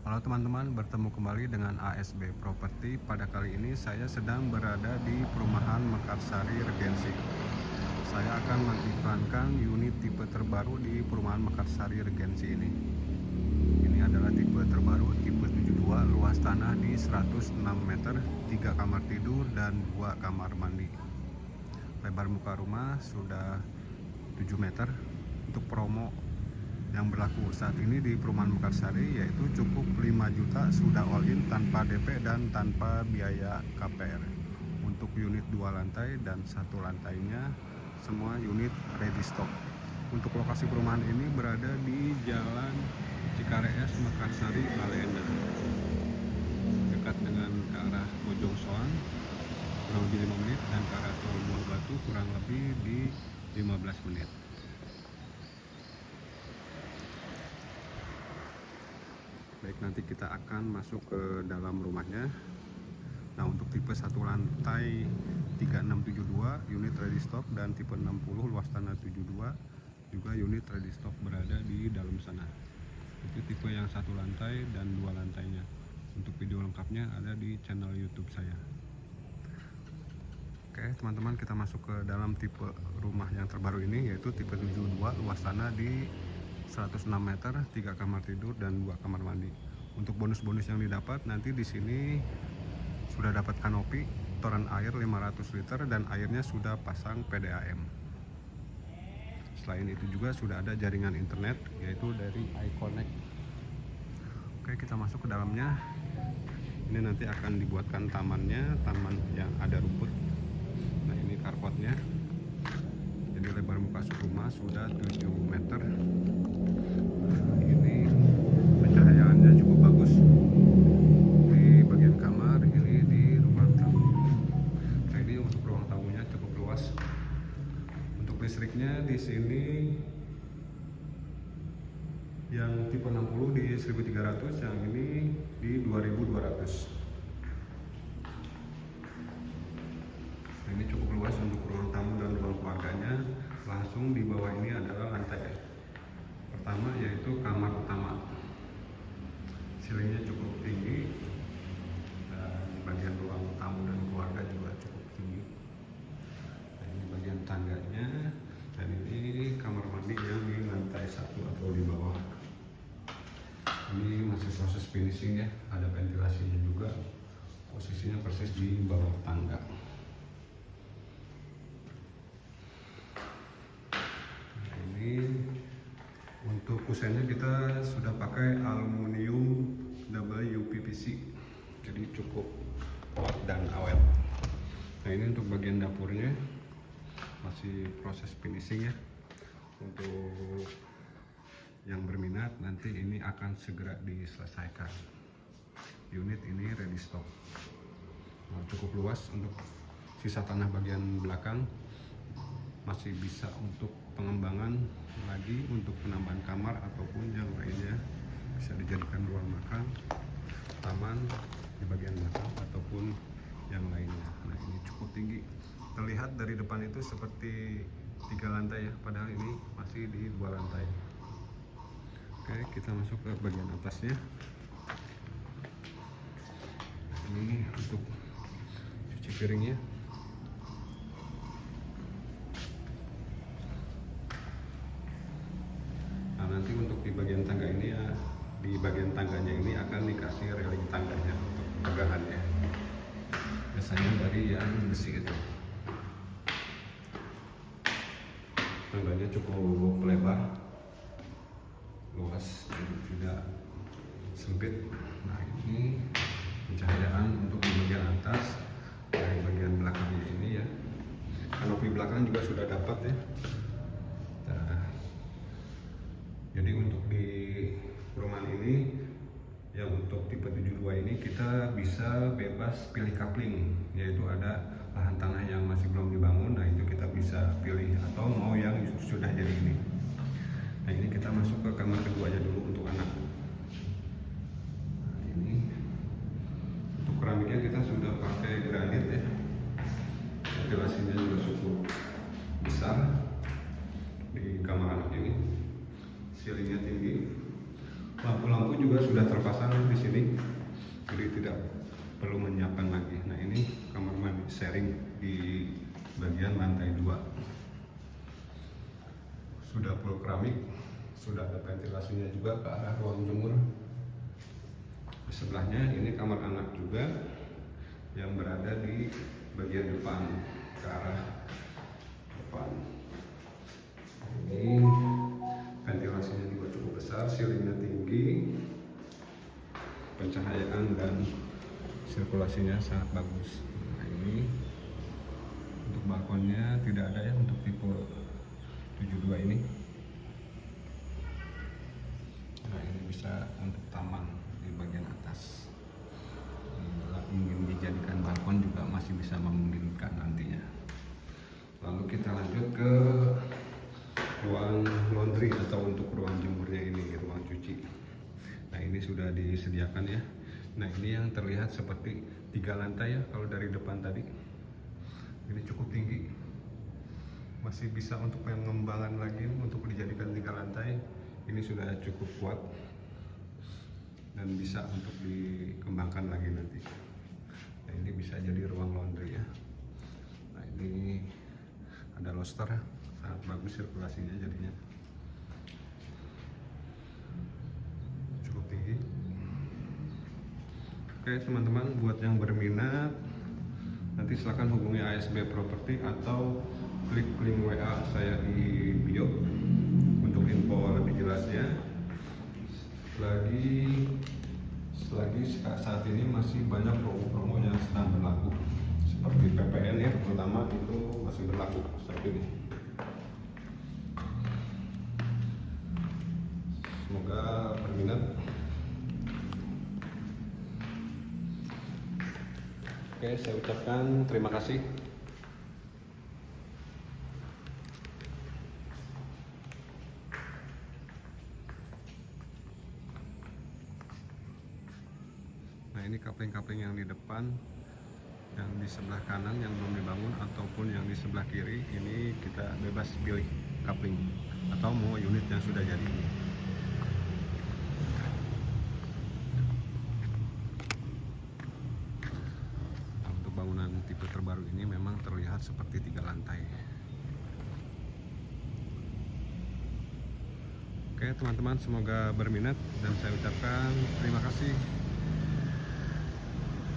Halo teman-teman, bertemu kembali dengan ASB Property. Pada kali ini saya sedang berada di perumahan Mekarsari Regency. Saya akan mengiklankan unit tipe terbaru di perumahan Mekarsari Regency ini. Ini adalah tipe terbaru, tipe 72, luas tanah di 106 meter, 3 kamar tidur dan 2 kamar mandi. Lebar muka rumah sudah 7 meter. Untuk promo yang berlaku saat ini di perumahan Mekarsari yaitu cukup 5 juta sudah all in tanpa DP dan tanpa biaya KPR. Untuk unit 2 lantai dan 1 lantainya semua unit ready stock. Untuk lokasi perumahan ini berada di Jalan Cikarees Mekarsari Baleendah, dekat dengan ke arah Bojong Soang kurang lebih 5 menit dan ke arah Tol Buah Batu kurang lebih di 15 menit. Baik, nanti kita akan masuk ke dalam rumahnya. Nah, untuk tipe 1 lantai 3672 unit ready stock dan tipe 60 luas tanah 72 juga unit ready stock berada di dalam sana. Itu tipe yang 1 lantai dan 2 lantainya. Untuk video lengkapnya ada di channel YouTube saya. Oke, teman-teman, kita masuk ke dalam tipe rumah yang terbaru ini yaitu tipe 72 luas tanah di 106 meter, 3 kamar tidur dan 2 kamar mandi. Untuk bonus-bonus yang didapat nanti di sini sudah dapat kanopi, toren air 500 liter dan airnya sudah pasang PDAM. Selain itu juga sudah ada jaringan internet yaitu dari iConnect. Oke, kita masuk ke dalamnya. Ini nanti akan dibuatkan tamannya, taman yang ada rumput. Nah, ini carportnya. Jadi lebar muka rumah sudah 7 meter. Ini pencahayaannya cukup bagus di bagian kamar, ini di ruang tamu. Nah, ini untuk ruang tamunya cukup luas. Untuk listriknya di sini yang tipe 60 di 1300, yang ini di 2200. Nah, ini cukup luas untuk ruang tamu dan ruang keluarganya. Langsung di bawah ini adalah lantai pertama yaitu kamar utama. Ceilingnya cukup tinggi dan bagian ruang tamu dan keluarga juga cukup tinggi. Nah, ini bagian tangganya dan ini kamar mandi yang di lantai 1 atau di bawah. Ini masih proses finishing ya, ada ventilasinya juga. Posisinya persis di bawah tangga. Nah, ini untuk kusennya kita sudah pakai aluminium WPVC, jadi cukup kuat dan awet. Nah, ini untuk bagian dapurnya masih proses finishing ya. Untuk yang berminat nanti ini akan segera diselesaikan. Unit ini ready stock. Nah, cukup luas. Untuk sisa tanah bagian belakang masih bisa untuk pengembangan lagi, untuk penambahan kamar ataupun yang lainnya. Bisa dijadikan ruang makan, taman di bagian belakang ataupun yang lainnya. Nah, ini cukup tinggi. Terlihat dari depan itu seperti 3 lantai ya, padahal ini masih di 2 lantai. Oke, kita masuk ke bagian atasnya. Ini untuk cuci piringnya. Nah, nanti untuk di bagian tangga ini ya, di bagian tangganya ini akan dikasih railing tangganya untuk pegangannya. Biasanya dari yang besi itu. Tangganya cukup lebar, luas, jadi tidak sempit. Nah, ini pencahayaan untuk di bagian atas dari bagian belakangnya ini ya. Kanopi belakang juga sudah dapat ya. Nah, jadi untuk di perumahan ini yang untuk tipe 72 ini kita bisa bebas pilih coupling, yaitu ada lahan tanah yang masih belum dibangun. Nah, itu kita bisa pilih atau mau yang sudah jadi ini. Nah, ini kita masuk ke kamar kedua aja dulu untuk anak. Nah, ini untuk keramiknya kita sudah pakai granit ya. Ventilasinya juga cukup besar di kamar anak ini. Ceilingnya tinggi. Lampu-lampu juga sudah terpasang di sini, jadi tidak perlu menyiapkan lagi. Nah, ini kamar mandi sharing di bagian lantai 2. Sudah full keramik, sudah ada ventilasinya juga ke arah ruang jemur. Di sebelahnya ini kamar anak juga yang berada di bagian depan, ke arah depan. Ini ventilasinya juga cukup besar, ceilingnya tinggi, pencahayaan dan sirkulasinya sangat bagus. Nah, ini untuk balkonnya tidak ada ya untuk tipe 72 ini. Nah, ini bisa untuk taman di bagian atas. Bila ingin dijadikan balkon juga masih bisa memungkinkan nantinya. Lalu kita lanjut ke ruang laundry atau untuk ruang jemurnya ini, ruang cuci. Nah, ini sudah disediakan ya. Nah, ini yang terlihat seperti 3 lantai ya kalau dari depan tadi. Ini cukup tinggi, masih bisa untuk pengembangan lagi untuk dijadikan 3 lantai. Ini sudah cukup kuat dan bisa untuk dikembangkan lagi nanti. Nah, ini bisa jadi ruang laundry ya. Nah, ini ada loster, sangat bagus sirkulasinya jadinya, cukup tinggi. Oke teman-teman, buat yang berminat nanti silahkan hubungi ASB Property atau klik link WA saya di bio untuk info lebih jelasnya. Selagi saat ini masih banyak promo-promo yang sedang berlaku, seperti PPN ya, terutama itu masih berlaku saat ini. Semoga berminat. Oke, saya ucapkan terima kasih. Nah, ini kapling-kapling yang di depan, yang di sebelah kanan yang belum dibangun ataupun yang di sebelah kiri, ini kita bebas pilih kapling atau mau unit yang sudah jadi. Nah, untuk bangunan tipe terbaru ini memang terlihat seperti 3 lantai. Oke teman-teman, semoga berminat dan saya ucapkan terima kasih.